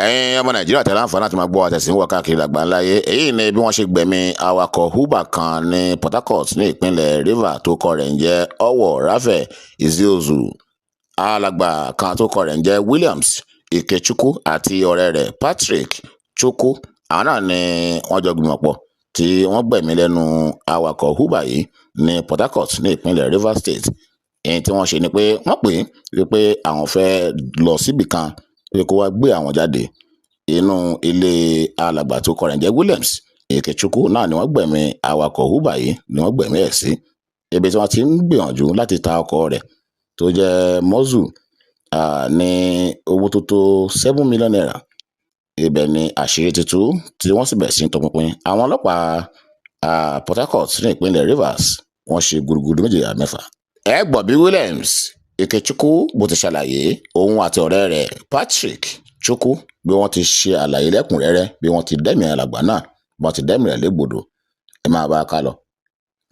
ẹ̀yin ọmọ nàìjíríà tẹ̀lé àǹfààní láti máa gbọ́ àtẹ̀sí wọ káàkiri àgbáńláyé. Èyí ni bí wọ́n ṣe gbẹ̀mí awakọ̀ uber kan ní Port Harcourt ní ìpínlẹ̀ Rivers tó kọ rẹ̀ ń jẹ́ ọwọ́ ráfẹ̀ Iziozu. Alàgbà kan tó kọ rẹ̀ ń jẹ́ Williams Ikechukwu àti ọ̀rẹ́ rẹ̀ Patrick Chukwu, àwọn náà ni wọ́n jọ gbìmọ̀ pọ̀ tí wọ́n gbẹ̀mí lẹ́nu awakọ̀ uber yìí ní Port Harcourt ní ìpínlẹ̀ Rivers State. Èyí tí wọ́n ṣe ni pé wọ́n pè é wípé àwọn fẹ́ lọ síbì kan pé kó wá gbé àwọn jáde. Inú ilé alàgbà tó kọ rẹ̀ ń jẹ́ Williams Ikechukwu náà ni wọ́n gbẹ̀mí awakọ̀ uber yìí ni wọ́n gbẹ̀mí ẹ̀ sí. Ibi tí wọ́n ti ń gbìyànjú láti ta ọkọ̀ rẹ̀ tó jẹ́ mọ́zù ní owó tó tó 7 million naira. Ibẹ̀ ni àṣírí ti tú tí wọ́n sì bẹ̀rẹ̀ sí ń tọpinpin. Àwọn ọlọ́pàá Port Harcourt ní ìpínlẹ̀ Rivers wọ́n ṣe gudugudu méje mẹ́fà. Ẹ gbọ́ bí Williams Ikechukwu bó ti ṣàlàyé òun àti ọ̀rẹ́ rẹ̀ Patrick Chukwu bí wọ́n ti ṣe àlàyé lẹ́kùnrẹ́rẹ́ bí wọ́n ti dẹ́mi alàgbà náà bí wọ́n ti dẹ́mi rẹ̀ légbodò. Ẹ máa bá a ká lọ.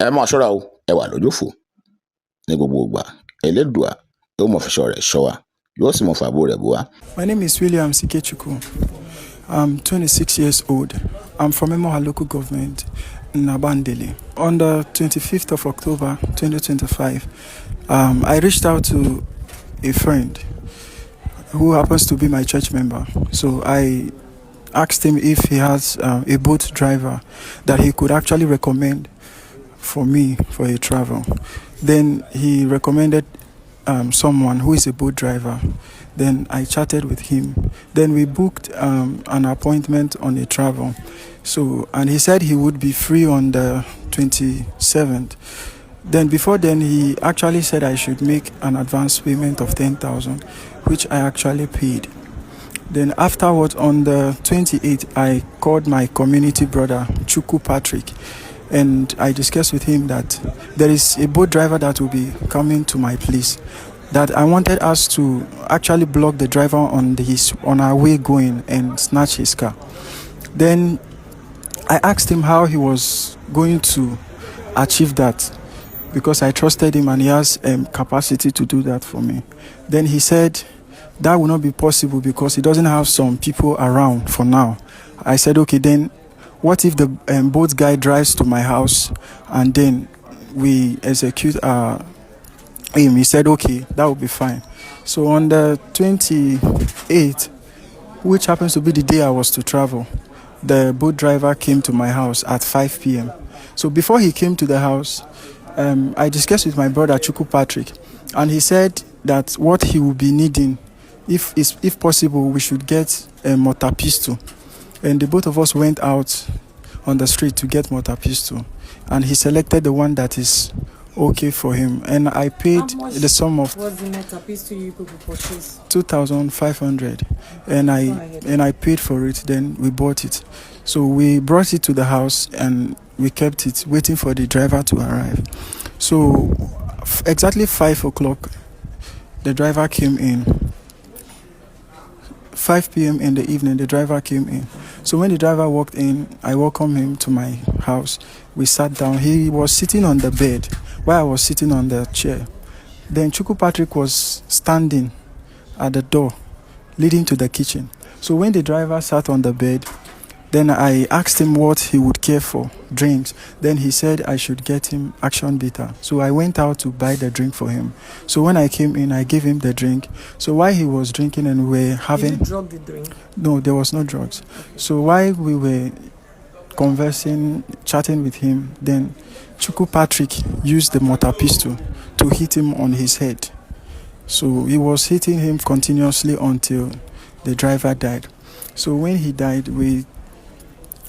Ẹ máa ṣọ́ra o, ẹ wà lójúfò ní gbogbo ìgbà. Elédùà yóò mọ̀ fìṣọ́ rẹ̀ ṣọ́ wa, yóò sì mọ̀ fàbó rẹ̀ bú wa. My name is Williams Ikechukwu. I'm 26 years old. I'm from Emoha local government in Abandele. On the 25th of October 2025, I reached out to a friend who happens to be my church member. So I asked him if he has a boat driver that he could actually recommend for me for a travel. Then he recommended someone who is a boat driver. Then I chatted with him. Then we booked an appointment on a travel. And he said he would be free on the 27th. Then before then, he actually said I should make an advance payment of 10,000, which I actually paid. Then afterwards, on the 28th, I called my community brother, Chukwu Patrick, and I discussed with him that there is a boat driver that will be coming to my place, that I wanted us to actually block the driver on our way going and snatch his car. Then I asked him how he was going to achieve that, because I trusted him and he has capacity to do that for me. Then he said that will not be possible because he doesn't have some people around for now. I said, okay, then what if the boat guy drives to my house and then we execute our aim? He said, okay, that will be fine. So on the 28th, which happens to be the day I was to travel, the boat driver came to my house at 5 p.m. So before he came to the house, I discussed with my brother Chukwu Patrick, and he said that what he will be needing, if possible, we should get a mortar pistol. And the both of us went out on the street to get mortar pistol, and he selected the one that is okay for him. And I paid the sum of what's the mortar pistol you people purchase? 2,500, and I paid for it. Then we bought it. So we brought it to the house and we kept it, waiting for the driver to arrive. So exactly 5 o'clock, the driver came in. 5 p.m. in the evening, the driver came in. So when the driver walked in, I welcomed him to my house. We sat down. He was sitting on the bed while I was sitting on the chair. Then Chukwu Patrick was standing at the door leading to the kitchen. So when the driver sat on the bed, then I asked him what he would care for, drinks. Then he said I should get him action bitter. So I went out to buy the drink for him. So when I came in, I gave him the drink. So while he was drinking and we were having... Did you drug the drink? No, there was no drugs. Okay. So while we were conversing, chatting with him, then Chukwu Patrick used the mortar pistol to hit him on his head. So he was hitting him continuously until the driver died. So when he died,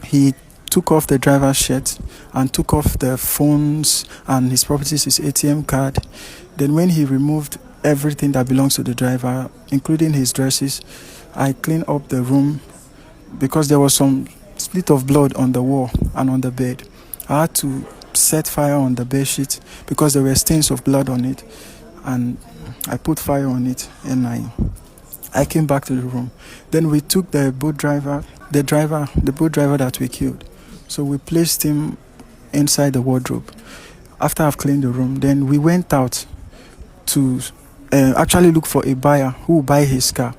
he took off the driver's shirt and took off the phones and his properties, his ATM card. Then when he removed everything that belongs to the driver, including his dresses, I cleaned up the room because there was some split of blood on the wall and on the bed. I had to set fire on the bed sheet because there were stains of blood on it, and I put fire on it and I came back to the room. Then we took the boat driver that we killed. So we placed him inside the wardrobe. After I've cleaned the room, then we went out to actually look for a buyer who will buy his car.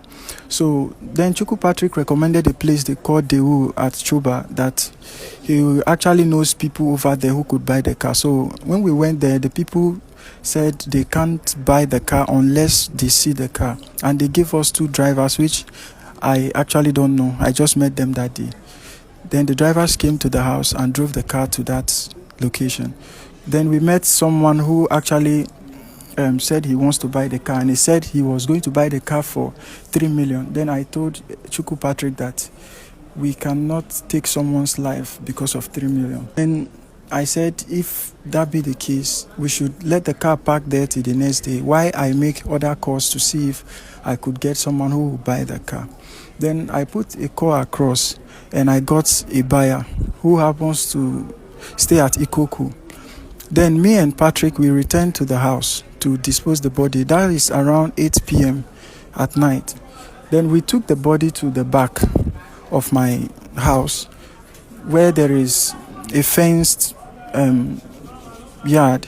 So then Chuku Patrick recommended a place they called Dewu at Chuba that he actually knows people over there who could buy the car. So when we went there, the people said they can't buy the car unless they see the car. And they gave us 2 drivers, which I actually don't know. I just met them that day. Then the drivers came to the house and drove the car to that location. Then we met someone who actually said he wants to buy the car, and he said he was going to buy the car for 3 million. Then I told Chuku Patrick that we cannot take someone's life because of 3 million. Then I said if that be the case, we should let the car park there till the next day. Why I make other calls to see if I could get someone who will buy the car. Then I put a call across and I got a buyer who happens to stay at Ikoku. Then me and Patrick, we returned to the house to dispose the body. That is around 8 p.m. at night. Then we took the body to the back of my house where there is a fenced yard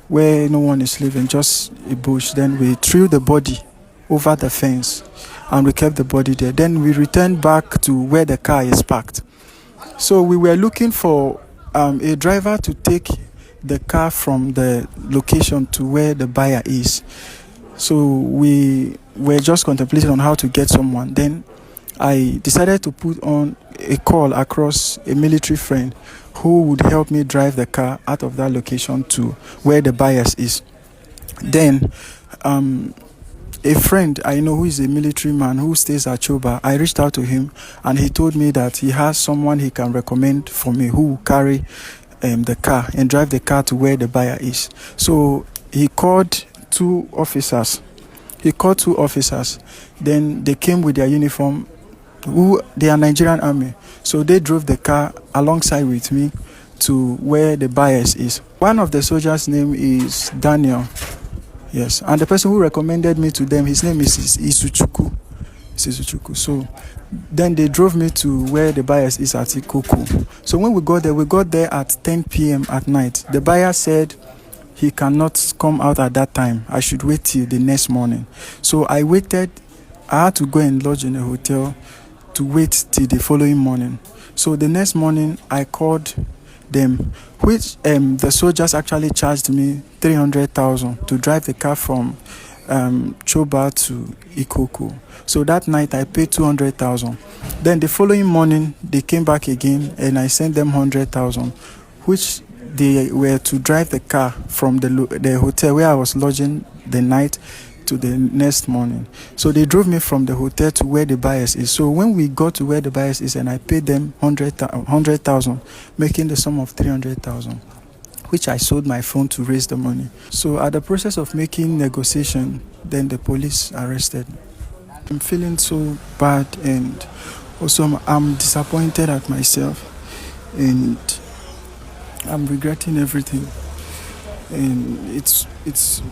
where no one is living, just a bush. Then we threw the body over the fence and we kept the body there. Then we returned back to where the car is parked. So we were looking for a driver to take the car from the location to where the buyer is. So we were just contemplating on how to get someone. Then I decided to put on a call across a military friend who would help me drive the car out of that location to where the buyers is. Then a friend I know who is a military man who stays at Choba, I reached out to him and he told me that he has someone he can recommend for me who will carry the car and drive the car to where the buyer is. So he called 2 officers. Then they came with their uniform, they are Nigerian army. So they drove the car alongside with me to where the buyers is. One of the soldiers' name is Daniel. Yes, and the person who recommended me to them, his name is Isuchuku. So then they drove me to where the buyers is at Ikoku. So when we got there at 10 p.m. at night. The buyer said he cannot come out at that time. I should wait till the next morning. So I waited. I had to go and lodge in a hotel to wait till the following morning. So the next morning I called them, which the soldiers actually charged me 300,000 to drive the car from Choba to Ikoku. So that night I paid 200,000. Then the following morning they came back again and I sent them 100,000, which they were to drive the car from the hotel where I was lodging the night to the next morning. So they drove me from the hotel to where the buyers is. So when we got to where the buyers is and I paid them 100,000, making the sum of 300,000, which I sold my phone to raise the money. So at the process of making negotiation, then the police arrested me. I'm feeling so bad and also I'm disappointed at myself and I'm regretting everything. And it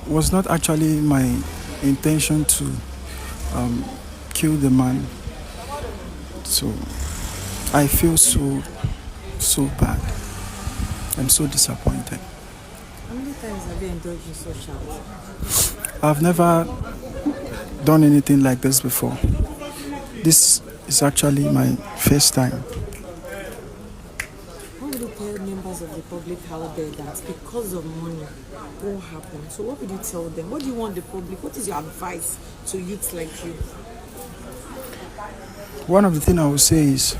was not actually my intention to kill the man. So I feel so bad. I'm so disappointed. How many times have you indulged in such acts? I've never done anything like this before. This is actually my first time. What would you tell members of the public out there that because of money, what happened? So what would you tell them? What do you want the public? What is your advice to youths like you? One of the things I would say is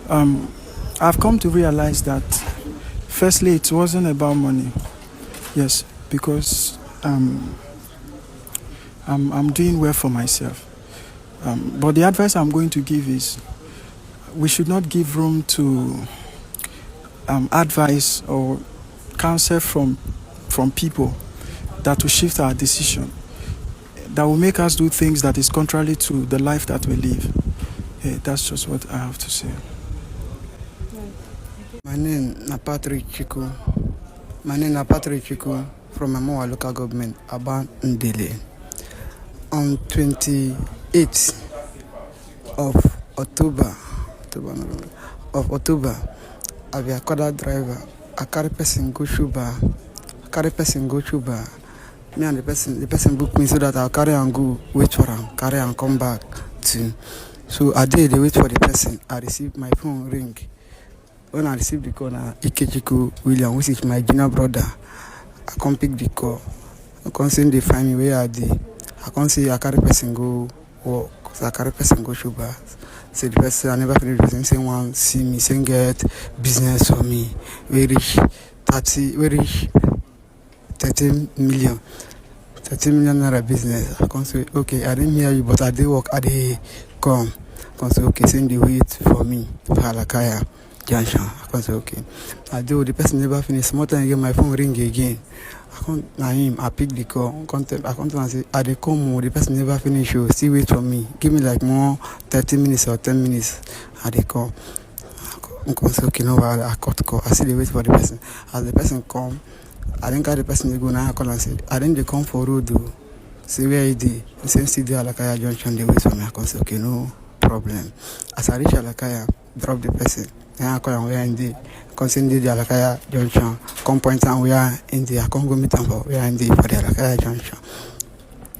I've come to realize that firstly, it wasn't about money. Yes, because I'm doing well for myself. But the advice I'm going to give is we should not give room to advice or counsel from people that will shift our decision, that will make us do things that is contrary to the life that we live. Yeah, that's just what I have to say. My name is Patrick Chiku from Memoa local government, Abandele. On 28th of October, I be a Koda driver. I carry person go Shuba. Me and the person book me so that I'll carry and go wait for him, carry and come back. too. So I did, they wait for the person. I received my phone ring. When I received the call, Ikechukwu William, which is my junior brother, I can't pick the call. I can't say they find me where I did. I can't say I carry person go work. So I carry person go sugar. Say the person I never finish the person say one see me, say get business for me. We reach 30 million. 30 million naira business. I can't say okay, I didn't hear you, but I did work, I did come. I can't say okay, send the wait for me for Halakaya Junction. I can't say okay. I do, the person never finish. Small time again, my phone ring again. I can't na him, I pick the call. I can't and say, I dey come, the person never finish, you still wait for me. Give me like more 30 minutes or 10 minutes. I dey come. I can't say okay, no, I cut call. I see they wait for the person. As the person come, I didn't carry the person to go now. I call and say, I didn't they come for road though. Say where he did. The same city Alakaya Junction, they wait for me. I can say okay, no problem. As I reach Alakaya, drop the person. Then I call and we are in the concern the Alakaya Junction. Come point and we are in the I can't go meet them for we are in the for the Alakaya Junction.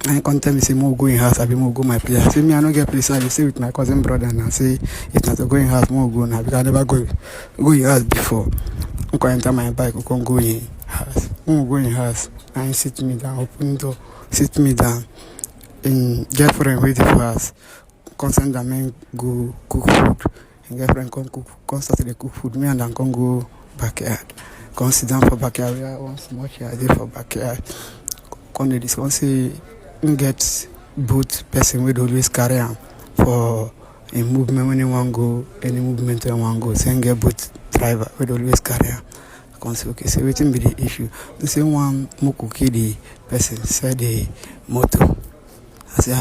And I can't tell me say more go in house, I be more go my place. I say me I don't get place. I stay with my cousin brother and I say it's not to go in house, more go now because I never go in house before. I can enter my bike, I can go in house. More go in house and sit me down, open door, sit me down. In girlfriend waiting for us. Consent that men go cook food. And girlfriend come start to cook food. Me and then come go backyard. Come sit down for backyard. We are one small chair there for backyard. Come they discuss say get both person will always carry on for a movement when you want go, any movement when you want go. Say get both driver will always carry on. Come say okay, so waiting be the issue. The same one moku kill the person say the motor. I say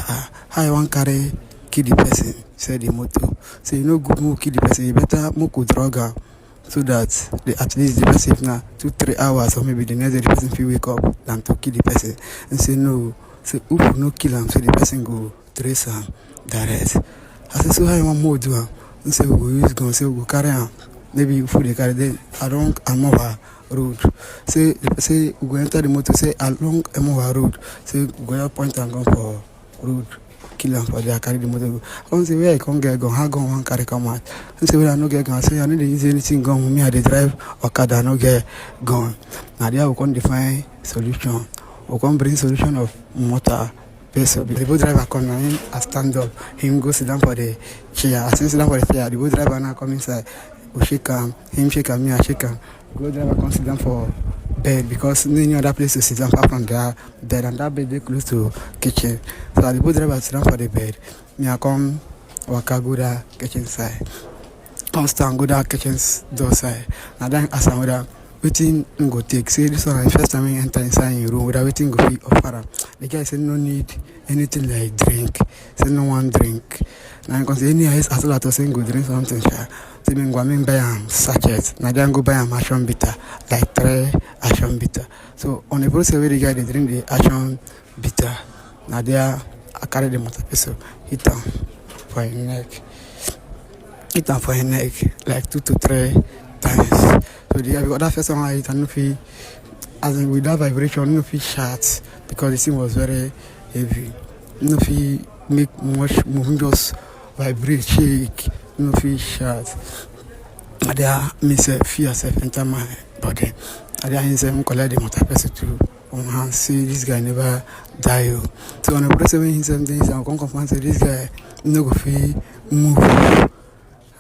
how you want carry kill the person? Say the motor. Say you know good move kill the person. You better move drug her so that at least the person if now 2-3 hours or maybe the next day the person feel wake up than to kill the person. And say no. Say if no kill him, so the person go trace him direct. I say so how you want more do him? And say we go use gun. Say we go carry him. Maybe you put the carry then along Amova road. Say we go enter the motor. Say along Amova road. Say we go point and gun for road. Kill them for their carry the motor. I don't say where I can't get gun, how gun one carry come out. I say where I no get gun. I say I need to use anything gun with me. I dey drive Okada, no get gun. Now there we can define solution. We can bring solution of motor. The boat driver come and him I stand up. Him go sit down for the chair. As he sit down for the chair, the boat driver now come inside. We shake him shake him, me I shake him. The boat driver come sit down for bed because no any other place to sit down apart from their bed, and that bed they close to kitchen. So the boat driver sit down for the bed. Me I come waka go that kitchen side. Come stand go that kitchen's door side. And then ask another waiting go take. Say this one the first time I enter inside your room without waiting go fit offer him. The guy said no need anything like drink. Say no one drink. Now I can say any as well as saying go drink something. Say me go buy am sachet. Now then go buy am action bitter like 3 action bitter. So on the process where the guy they drink the action bitter. Now there I carry the motor peso hit him for his neck. Hit him for his neck like 2 to 3 times. So the guy because that first time I hit and no feel as in with that vibration no feel shot because the thing was very heavy. No feel make much movement just vibrate, shake, no feel shot. And there me say fear self enter my body. And there he say collect the motor person to on hand see this guy never die. So on the process when he said things I come confirm say this guy no go feel move.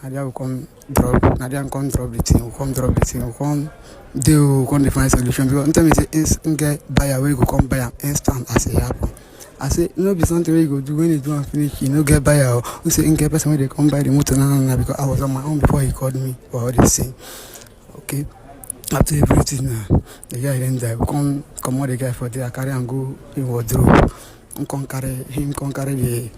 And there we come drop. Now there come drop the thing. We come drop the thing. We come do come define solution because sometimes you say get buy away go come buy am instant as it happen. I say no be something where you go do when you do and finish. You no get buy out. We say get person when they come buy the motor now because I was on my own before he called me for all this thing. Okay. After everything now, the guy then die. We come out the guy for there carry and go in wardrobe. We come carry the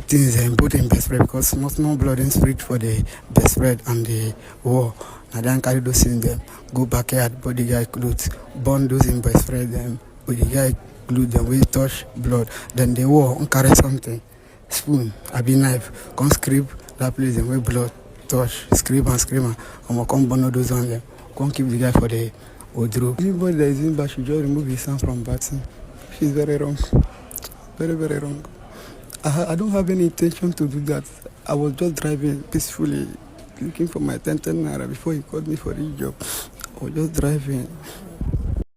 things and put in best friend because no blood and spirit for the best friend and the war. And then carry those in them, go backyard, put the guy clothes, burn those in best friend them, put the guy glue them, we touch blood. Then the war and carry something, spoon, a big knife, come scrape that place and we blood touch, scrape and come burn all those on them, come keep the guy for the wardrobe. Anybody that is in but should just remove his hand from batting. She's very wrong. Very, very wrong. I don't have any intention to do that. I was just driving peacefully, looking for my 10 naira before he called me for this job. I was just driving.